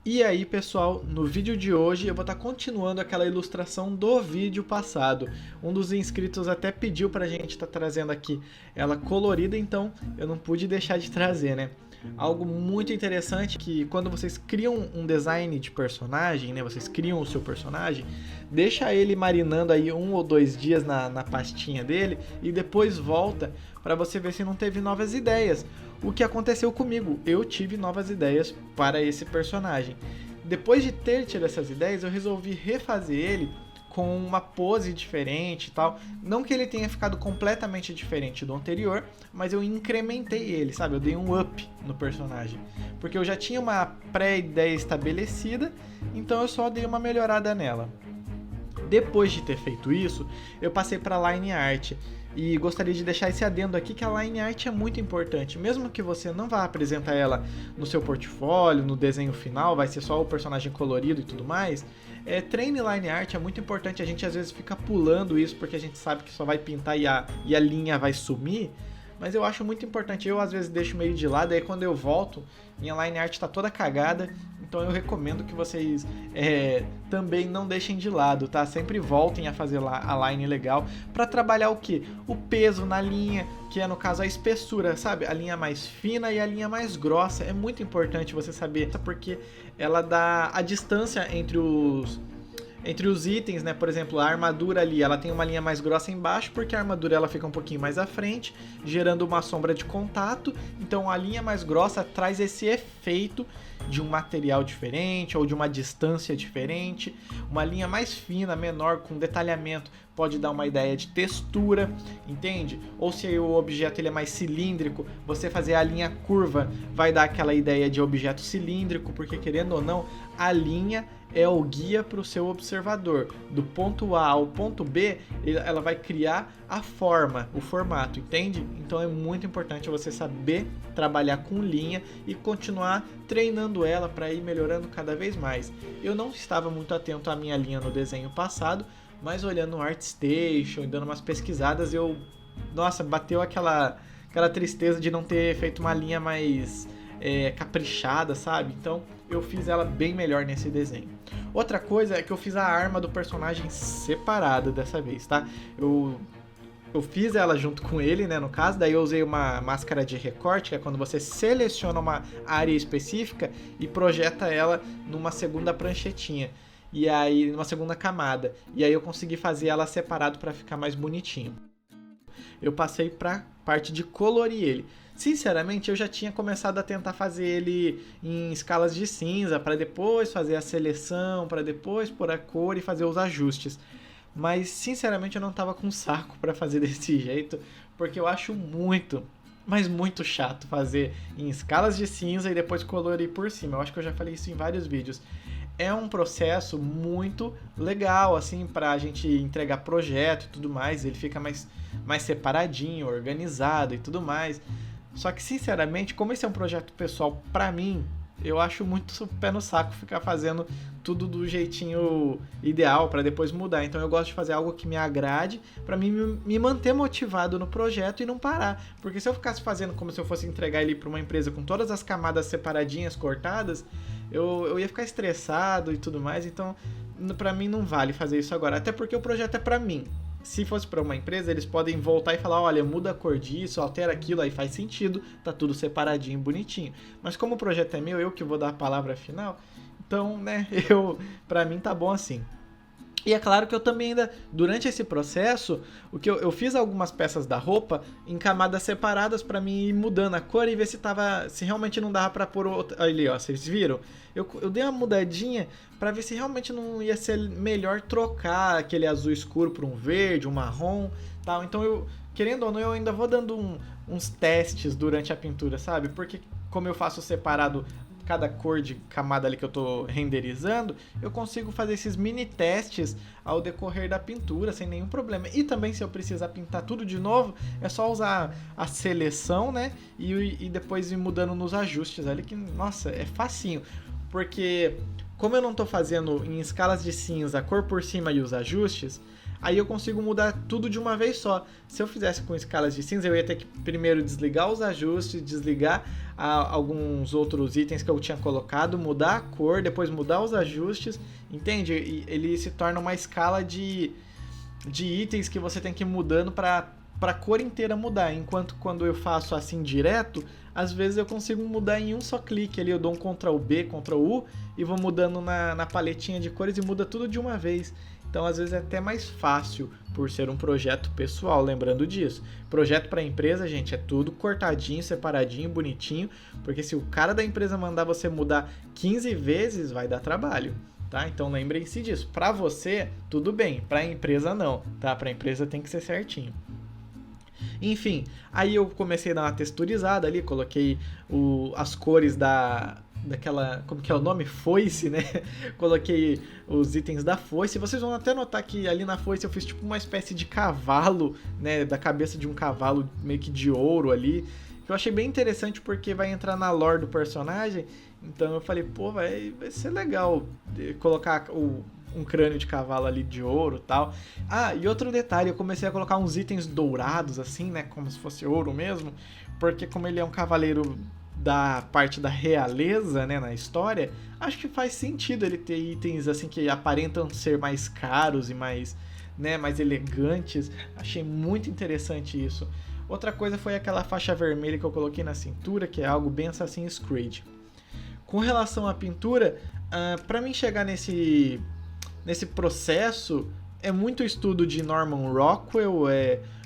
E aí, pessoal, no vídeo de hoje eu vou estar continuando aquela ilustração do vídeo passado. Um dos inscritos até pediu pra gente estar trazendo aqui ela colorida, então eu não pude deixar de trazer, né? Algo muito interessante que quando vocês criam um design de personagem, né? Vocês criam o seu personagem, deixa ele marinando aí 1 ou 2 dias na pastinha dele e depois volta para você ver se não teve novas ideias. O que aconteceu comigo? Eu tive novas ideias para esse personagem. Depois de ter tido essas ideias, eu resolvi refazer ele com uma pose diferente e tal. Não que ele tenha ficado completamente diferente do anterior, mas eu incrementei ele, sabe? Eu dei um up no personagem. Porque eu já tinha uma pré-ideia estabelecida, então eu só dei uma melhorada nela. Depois de ter feito isso, eu passei para Line Art. E gostaria de deixar esse adendo aqui que a Line Art é muito importante. Mesmo que você não vá apresentar ela no seu portfólio, no desenho final, vai ser só o personagem colorido e tudo mais. Treine Line Art, é muito importante. A gente às vezes fica pulando isso porque a gente sabe que só vai pintar e a linha vai sumir. Mas eu acho muito importante. Eu às vezes deixo meio de lado, aí quando eu volto, minha Line Art está toda cagada. Então eu recomendo que vocês também não deixem de lado, tá? Sempre voltem a fazer a line legal para trabalhar o que? O peso na linha, que é no caso a espessura, sabe? A linha mais fina e a linha mais grossa. É muito importante você saber, porque ela dá a distância entre os itens, né? Por exemplo, a armadura ali, ela tem uma linha mais grossa embaixo, porque a armadura ela fica um pouquinho mais à frente, gerando uma sombra de contato. Então a linha mais grossa traz esse efeito de um material diferente ou de uma distância diferente. Uma linha mais fina, menor, com detalhamento, pode dar uma ideia de textura, entende? Ou se o objeto ele é mais cilíndrico, você fazer a linha curva vai dar aquela ideia de objeto cilíndrico, porque querendo ou não, a linha é o guia para o seu observador. Do ponto A ao ponto B, ela vai criar a forma, o formato, entende? Então é muito importante você saber trabalhar com linha e continuar treinando ela para ir melhorando cada vez mais. Eu não estava muito atento à minha linha no desenho passado, mas olhando o ArtStation e dando umas pesquisadas, nossa, bateu aquela tristeza de não ter feito uma linha mais caprichada, sabe? Então eu fiz ela bem melhor nesse desenho. Outra coisa é que eu fiz a arma do personagem separada dessa vez, tá? Eu fiz ela junto com ele, né, no caso, daí eu usei uma máscara de recorte, que é quando você seleciona uma área específica e projeta ela numa segunda pranchetinha. E aí, numa segunda camada. E aí eu consegui fazer ela separado para ficar mais bonitinho. Eu passei para parte de colorir ele. Sinceramente, eu já tinha começado a tentar fazer ele em escalas de cinza, para depois fazer a seleção, para depois pôr a cor e fazer os ajustes. Mas, sinceramente, eu não estava com saco para fazer desse jeito, porque eu acho muito, mas muito chato fazer em escalas de cinza e depois colorir por cima. Eu acho que eu já falei isso em vários vídeos. É um processo muito legal, assim, pra gente entregar projeto e tudo mais. Ele fica mais separadinho, organizado e tudo mais. Só que, sinceramente, como esse é um projeto pessoal pra mim, eu acho muito pé no saco ficar fazendo tudo do jeitinho ideal para depois mudar. Então eu gosto de fazer algo que me agrade para mim me manter motivado no projeto e não parar. Porque se eu ficasse fazendo como se eu fosse entregar ele para uma empresa com todas as camadas separadinhas, cortadas, eu ia ficar estressado e tudo mais. Então para mim não vale fazer isso agora. Até porque o projeto é para mim. Se fosse para uma empresa, eles podem voltar e falar, olha, muda a cor disso, altera aquilo, aí faz sentido, tá tudo separadinho, bonitinho. Mas como o projeto é meu, eu que vou dar a palavra final, então, né, para mim tá bom assim. E é claro que eu também ainda, durante esse processo, o que eu fiz algumas peças da roupa em camadas separadas para mim ir mudando a cor e ver se realmente não dava para pôr outra. Ali, ó, vocês viram? Eu dei uma mudadinha para ver se realmente não ia ser melhor trocar aquele azul escuro por um verde, um marrom, tal. Então querendo ou não, eu ainda vou dando uns testes durante a pintura, sabe? Porque como eu faço separado cada cor de camada ali que eu tô renderizando, eu consigo fazer esses mini testes ao decorrer da pintura sem nenhum problema. E também, se eu precisar pintar tudo de novo, é só usar a seleção, né? E depois ir mudando nos ajustes ali, que, nossa, é facinho. Porque como eu não tô fazendo em escalas de cinza, a cor por cima e os ajustes, aí eu consigo mudar tudo de uma vez só. Se eu fizesse com escalas de cinza, eu ia ter que primeiro desligar os ajustes, desligar alguns outros itens que eu tinha colocado, mudar a cor, depois mudar os ajustes, entende? E ele se torna uma escala de itens que você tem que ir mudando para a cor inteira mudar, enquanto quando eu faço assim direto, às vezes eu consigo mudar em um só clique ali, eu dou um Ctrl B, Ctrl U e vou mudando na paletinha de cores e muda tudo de uma vez. Então às vezes é até mais fácil por ser um projeto pessoal, lembrando disso. Projeto para empresa, gente, é tudo cortadinho, separadinho, bonitinho, porque se o cara da empresa mandar você mudar 15 vezes, vai dar trabalho. Tá? Então lembrem-se disso. Para você, tudo bem. Para a empresa, não. Tá? Para a empresa tem que ser certinho. Enfim, aí eu comecei a dar uma texturizada ali, coloquei as cores daquela, como que é o nome? Foice, né? Coloquei os itens da foice. Vocês vão até notar que ali na foice eu fiz tipo uma espécie de cavalo, né? Da cabeça de um cavalo meio que de ouro ali. Que eu achei bem interessante porque vai entrar na lore do personagem. Então eu falei, pô, vai ser legal colocar um crânio de cavalo ali de ouro e tal. Ah, e outro detalhe, eu comecei a colocar uns itens dourados assim, né, como se fosse ouro mesmo, porque como ele é um cavaleiro da parte da realeza, né, na história, acho que faz sentido ele ter itens assim que aparentam ser mais caros e mais, né, mais elegantes. Achei muito interessante isso. Outra coisa foi aquela faixa vermelha que eu coloquei na cintura, que é algo bem Assassin's Creed. Com relação à pintura, para mim chegar nesse processo, é muito estudo de Norman Rockwell,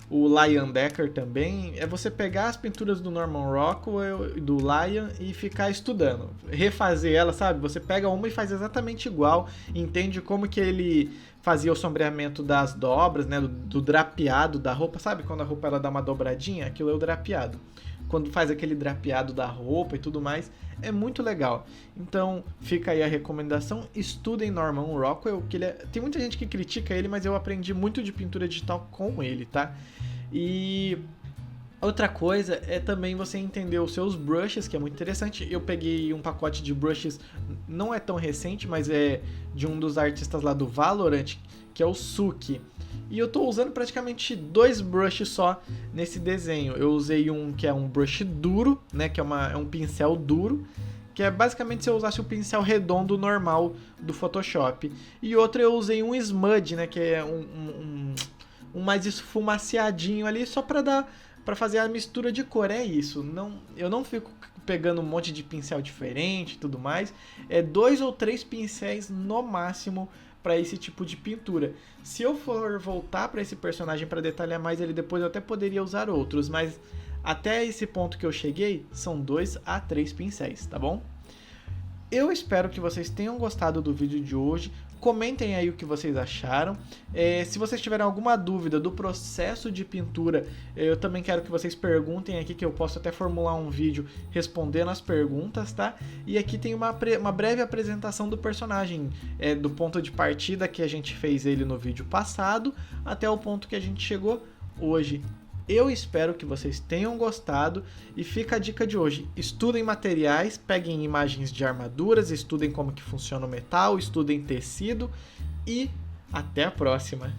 o Lion Decker também. É você pegar as pinturas do Norman Rockwell e do Lion e ficar estudando. Refazer ela, sabe? Você pega uma e faz exatamente igual, entende como que ele fazia o sombreamento das dobras, né? Do drapeado da roupa, sabe? Quando a roupa ela dá uma dobradinha, aquilo é o drapeado. Quando faz aquele drapeado da roupa e tudo mais, é muito legal. Então, fica aí a recomendação, estudem Norman Rockwell, que tem muita gente que critica ele, mas eu aprendi muito de pintura digital com ele, tá? E outra coisa é também você entender os seus brushes, que é muito interessante. Eu peguei um pacote de brushes, não é tão recente, mas é de um dos artistas lá do Valorant, que é o Suki. E eu tô usando praticamente 2 brushes só nesse desenho. Eu usei um que é um brush duro, né, que é um pincel duro, que é basicamente se eu usasse o pincel redondo normal do Photoshop. E outro eu usei um smudge, né, que é um mais esfumaciadinho ali, só para fazer a mistura de cor. É isso. Eu não fico pegando um monte de pincel diferente e tudo mais. É 2 ou 3 pincéis no máximo para esse tipo de pintura. Se eu for voltar para esse personagem para detalhar mais ele depois, eu até poderia usar outros, mas até esse ponto que eu cheguei, são 2 a 3 pincéis, tá bom? Eu espero que vocês tenham gostado do vídeo de hoje. Comentem aí o que vocês acharam. Se vocês tiverem alguma dúvida do processo de pintura, eu também quero que vocês perguntem aqui, que eu posso até formular um vídeo respondendo as perguntas, tá? E aqui tem uma breve apresentação do personagem, do ponto de partida que a gente fez ele no vídeo passado, até o ponto que a gente chegou hoje. Eu espero que vocês tenham gostado e fica a dica de hoje. Estudem materiais, peguem imagens de armaduras, estudem como que funciona o metal, estudem tecido e até a próxima!